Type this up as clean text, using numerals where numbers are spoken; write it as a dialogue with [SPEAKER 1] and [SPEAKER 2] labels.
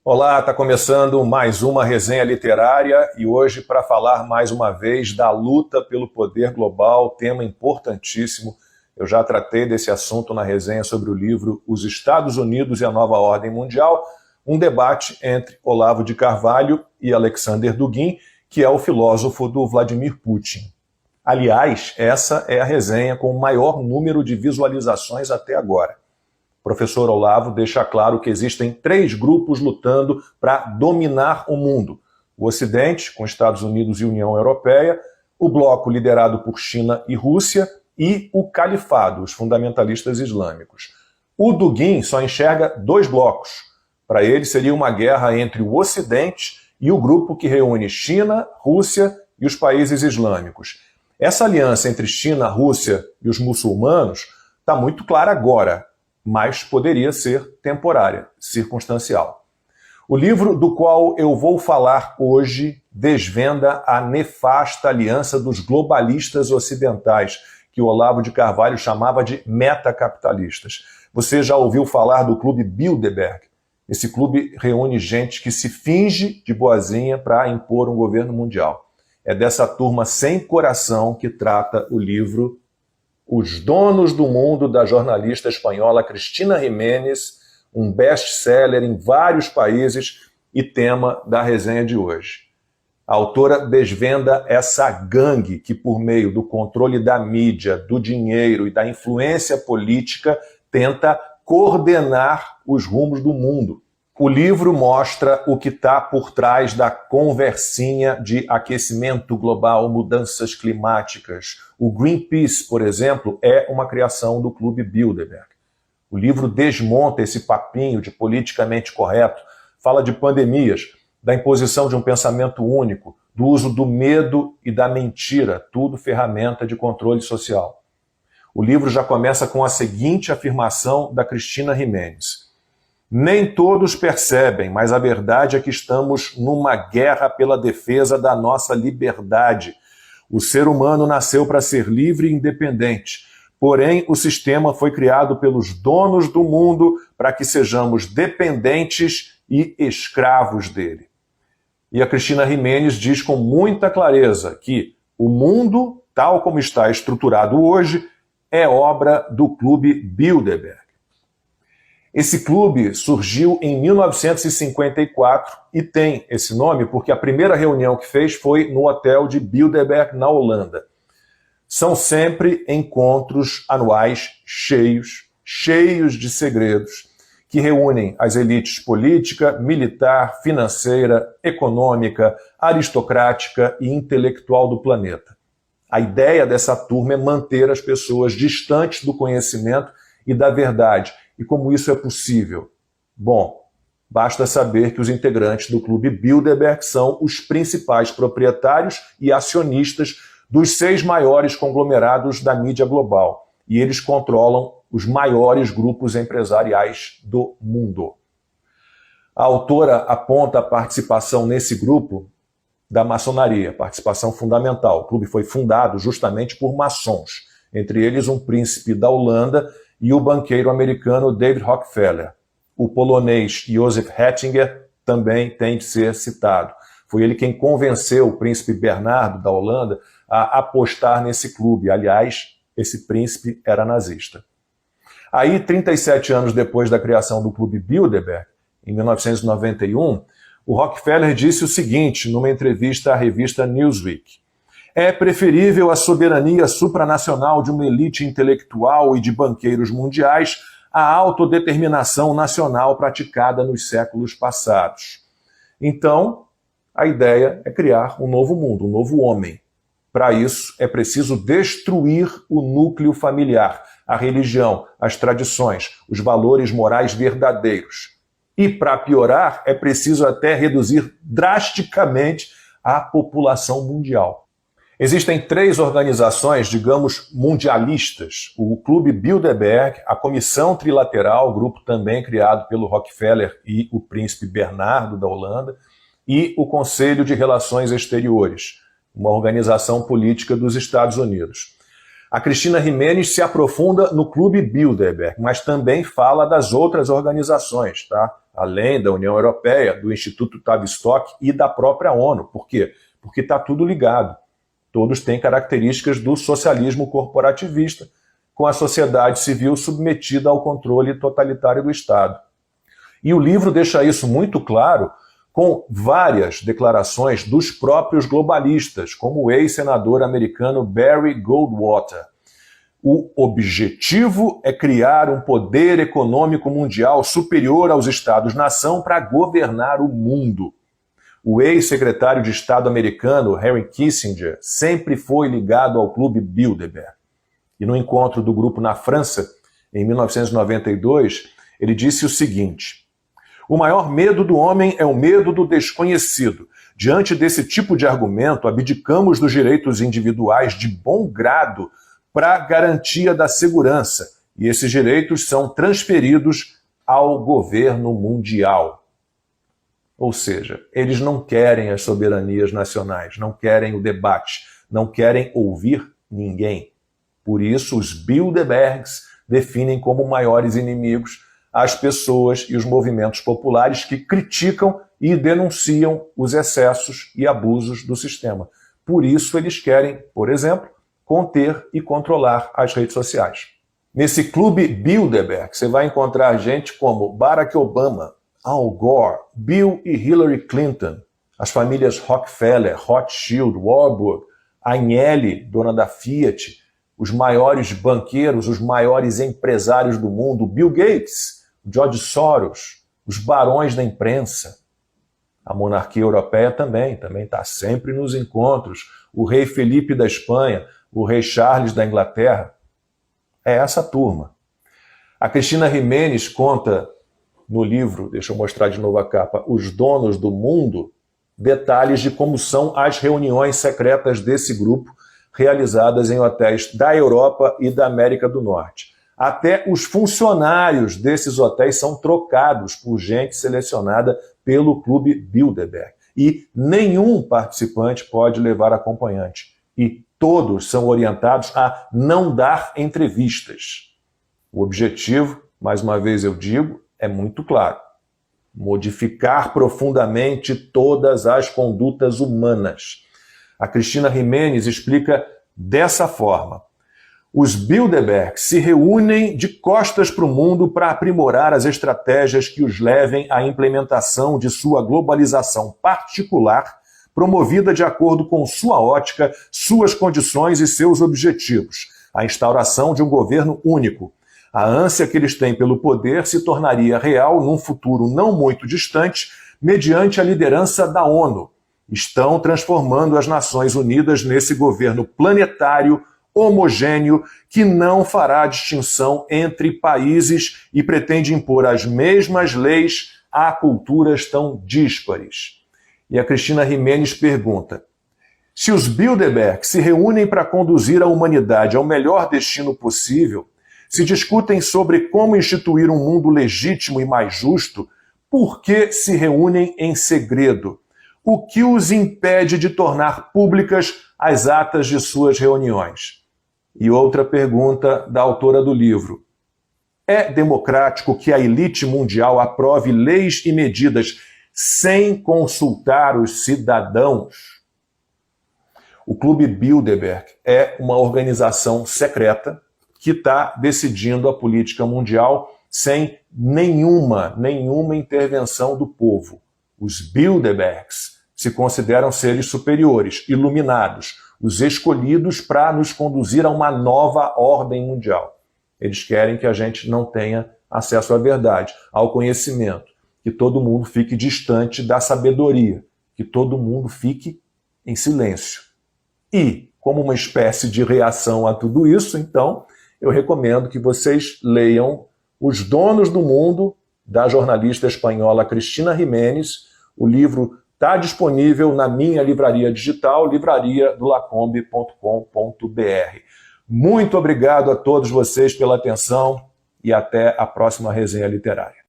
[SPEAKER 1] Olá, está começando mais uma resenha literária e hoje para falar mais uma vez da luta pelo poder global, tema importantíssimo. Eu já tratei desse assunto na resenha sobre o livro Os Estados Unidos e a Nova Ordem Mundial, um debate entre Olavo de Carvalho e Alexander Dugin, que é o filósofo do Vladimir Putin. Aliás, essa é a resenha com o maior número de visualizações até agora. O professor Olavo deixa claro que existem três grupos lutando para dominar o mundo. O Ocidente, com Estados Unidos e União Europeia, o bloco liderado por China e Rússia e o califado, os fundamentalistas islâmicos. O Dugin só enxerga dois blocos. Para ele seria uma guerra entre o Ocidente e o grupo que reúne China, Rússia e os países islâmicos. Essa aliança entre China, Rússia e os muçulmanos está muito clara agora, mas poderia ser temporária, circunstancial. O livro do qual eu vou falar hoje desvenda a nefasta aliança dos globalistas ocidentais, que o Olavo de Carvalho chamava de metacapitalistas. Você já ouviu falar do Clube Bilderberg? Esse clube reúne gente que se finge de boazinha para impor um governo mundial. É dessa turma sem coração que trata o livro Os Donos do Mundo, da jornalista espanhola Cristina Giménez, um best-seller em vários países e tema da resenha de hoje. A autora desvenda essa gangue que, por meio do controle da mídia, do dinheiro e da influência política, tenta coordenar os rumos do mundo. O livro mostra o que está por trás da conversinha de aquecimento global, mudanças climáticas. O Greenpeace, por exemplo, é uma criação do Clube Bilderberg. O livro desmonta esse papinho de politicamente correto, fala de pandemias, da imposição de um pensamento único, do uso do medo e da mentira, tudo ferramenta de controle social. O livro já começa com a seguinte afirmação da Cristina Giménez. Nem todos percebem, mas a verdade é que estamos numa guerra pela defesa da nossa liberdade. O ser humano nasceu para ser livre e independente. Porém, o sistema foi criado pelos donos do mundo para que sejamos dependentes e escravos dele. E a Cristina Giménez diz com muita clareza que o mundo, tal como está estruturado hoje, é obra do Clube Bilderberg. Esse clube surgiu em 1954 e tem esse nome porque a primeira reunião que fez foi no hotel de Bilderberg, na Holanda. São sempre encontros anuais cheios de segredos, que reúnem as elites política, militar, financeira, econômica, aristocrática e intelectual do planeta. A ideia dessa turma é manter as pessoas distantes do conhecimento e da verdade. E como isso é possível? Bom, basta saber que os integrantes do Clube Bilderberg são os principais proprietários e acionistas dos 6 maiores conglomerados da mídia global. E eles controlam os maiores grupos empresariais do mundo. A autora aponta a participação nesse grupo da maçonaria, participação fundamental. O clube foi fundado justamente por maçons, entre eles um príncipe da Holanda e o banqueiro americano David Rockefeller. O polonês Joseph Ratzinger também tem de ser citado. Foi ele quem convenceu o príncipe Bernardo da Holanda a apostar nesse clube. Aliás, esse príncipe era nazista. Aí, 37 anos depois da criação do Clube Bilderberg, em 1991, o Rockefeller disse o seguinte numa entrevista à revista Newsweek. É preferível a soberania supranacional de uma elite intelectual e de banqueiros mundiais à autodeterminação nacional praticada nos séculos passados. Então, a ideia é criar um novo mundo, um novo homem. Para isso, é preciso destruir o núcleo familiar, a religião, as tradições, os valores morais verdadeiros. E, para piorar, é preciso até reduzir drasticamente a população mundial. Existem 3 organizações, digamos, mundialistas. O Clube Bilderberg, a Comissão Trilateral, grupo também criado pelo Rockefeller e o príncipe Bernardo da Holanda, e o Conselho de Relações Exteriores, uma organização política dos Estados Unidos. A Cristina Giménez se aprofunda no Clube Bilderberg, mas também fala das outras organizações, tá? além da União Europeia, do Instituto Tavistock e da própria ONU. Por quê? Porque está tudo ligado. Todos têm características do socialismo corporativista, com a sociedade civil submetida ao controle totalitário do Estado. E o livro deixa isso muito claro com várias declarações dos próprios globalistas, como o ex-senador americano Barry Goldwater. O objetivo é criar um poder econômico mundial superior aos Estados-nação para governar o mundo. O ex-secretário de Estado americano Henry Kissinger sempre foi ligado ao Clube Bilderberg. E no encontro do grupo na França, em 1992, ele disse o seguinte: o maior medo do homem é o medo do desconhecido. Diante desse tipo de argumento, abdicamos dos direitos individuais de bom grado para garantia da segurança, e esses direitos são transferidos ao governo mundial. Ou seja, eles não querem as soberanias nacionais, não querem o debate, não querem ouvir ninguém. Por isso, os Bilderbergs definem como maiores inimigos as pessoas e os movimentos populares que criticam e denunciam os excessos e abusos do sistema. Por isso, eles querem, por exemplo, conter e controlar as redes sociais. Nesse clube Bilderberg, você vai encontrar gente como Barack Obama, Al Gore, Bill e Hillary Clinton, as famílias Rockefeller, Rothschild, Warburg, Agnelli, dona da Fiat, os maiores banqueiros, os maiores empresários do mundo, Bill Gates, George Soros, os barões da imprensa. A monarquia europeia também está sempre nos encontros. O rei Felipe da Espanha, o rei Charles da Inglaterra. É essa turma. A Cristina Gimenez conta no livro, deixa eu mostrar de novo a capa, Os Donos do Mundo, detalhes de como são as reuniões secretas desse grupo, realizadas em hotéis da Europa e da América do Norte. Até os funcionários desses hotéis são trocados por gente selecionada pelo Clube Bilderberg. E nenhum participante pode levar acompanhante. E todos são orientados a não dar entrevistas. O objetivo, mais uma vez eu digo, é muito claro: modificar profundamente todas as condutas humanas. A Cristina Gimenez explica dessa forma: os Bilderberg se reúnem de costas para o mundo para aprimorar as estratégias que os levem à implementação de sua globalização particular, promovida de acordo com sua ótica, suas condições e seus objetivos, a instauração de um governo único. A ânsia que eles têm pelo poder se tornaria real num futuro não muito distante, mediante a liderança da ONU. Estão transformando as Nações Unidas nesse governo planetário, homogêneo, que não fará distinção entre países e pretende impor as mesmas leis a culturas tão díspares. E a Cristina Gimenez pergunta: se os Bilderberg se reúnem para conduzir a humanidade ao melhor destino possível, se discutem sobre como instituir um mundo legítimo e mais justo, por que se reúnem em segredo? O que os impede de tornar públicas as atas de suas reuniões? E outra pergunta da autora do livro: é democrático que a elite mundial aprove leis e medidas sem consultar os cidadãos? O Clube Bilderberg é uma organização secreta que está decidindo a política mundial sem nenhuma intervenção do povo. Os Bilderbergs se consideram seres superiores, iluminados, os escolhidos para nos conduzir a uma nova ordem mundial. Eles querem que a gente não tenha acesso à verdade, ao conhecimento, que todo mundo fique distante da sabedoria, que todo mundo fique em silêncio. E, como uma espécie de reação a tudo isso, então, eu recomendo que vocês leiam Os Donos do Mundo, da jornalista espanhola Cristina Gimenez. O livro está disponível na minha livraria digital, livrariadolacombe.com.br. Muito obrigado a todos vocês pela atenção e até a próxima resenha literária.